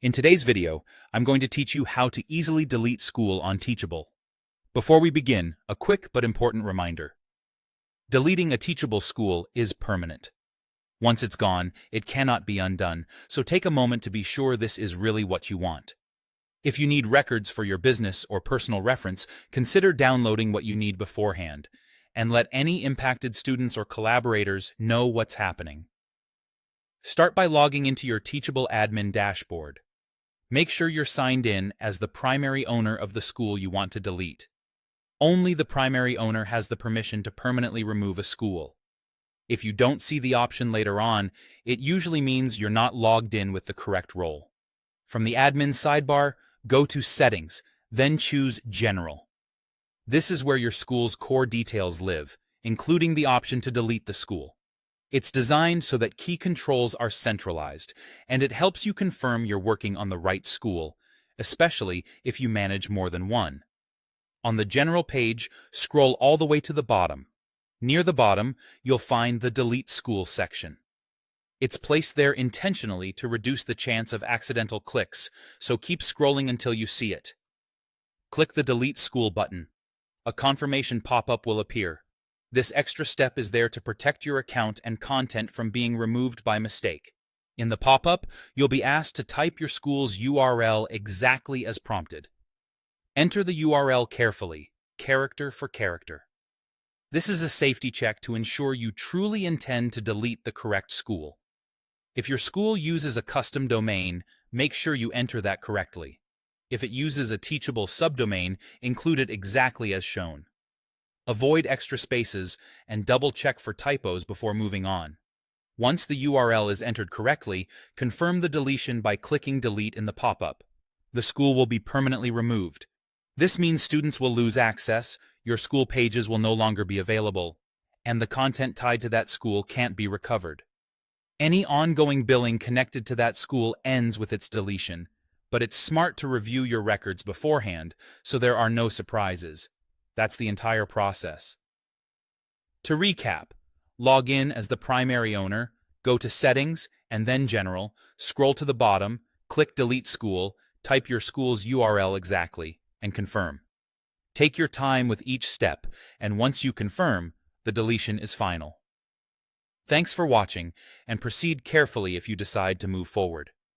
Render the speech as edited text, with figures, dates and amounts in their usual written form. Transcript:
In today's video, I'm going to teach you how to easily delete school on Teachable. Before we begin, a quick but important reminder. Deleting a Teachable school is permanent. Once it's gone, it cannot be undone, so take a moment to be sure this is really what you want. If you need records for your business or personal reference, consider downloading what you need beforehand, and let any impacted students or collaborators know what's happening. Start by logging into your Teachable admin dashboard. Make sure you're signed in as the primary owner of the school you want to delete. Only the primary owner has the permission to permanently remove a school. If you don't see the option later on, it usually means you're not logged in with the correct role. From the admin sidebar, go to Settings, then choose General. This is where your school's core details live, including the option to delete the school. It's designed so that key controls are centralized, and it helps you confirm you're working on the right school, especially if you manage more than one. On the General page, scroll all the way to the bottom. Near the bottom, you'll find the Delete School section. It's placed there intentionally to reduce the chance of accidental clicks, so keep scrolling until you see it. Click the Delete School button. A confirmation pop-up will appear. This extra step is there to protect your account and content from being removed by mistake. In the pop-up, you'll be asked to type your school's URL exactly as prompted. Enter the URL carefully, character for character. This is a safety check to ensure you truly intend to delete the correct school. If your school uses a custom domain, make sure you enter that correctly. If it uses a Teachable subdomain, include it exactly as shown. Avoid extra spaces and double-check for typos before moving on. Once the URL is entered correctly, confirm the deletion by clicking Delete in the pop-up. The school will be permanently removed. This means students will lose access, your school pages will no longer be available, and the content tied to that school can't be recovered. Any ongoing billing connected to that school ends with its deletion, but it's smart to review your records beforehand so there are no surprises. That's the entire process. To recap, log in as the primary owner, go to Settings and then General, scroll to the bottom, click Delete School, type your school's URL exactly, and confirm. Take your time with each step, and once you confirm, the deletion is final. Thanks for watching, and proceed carefully if you decide to move forward.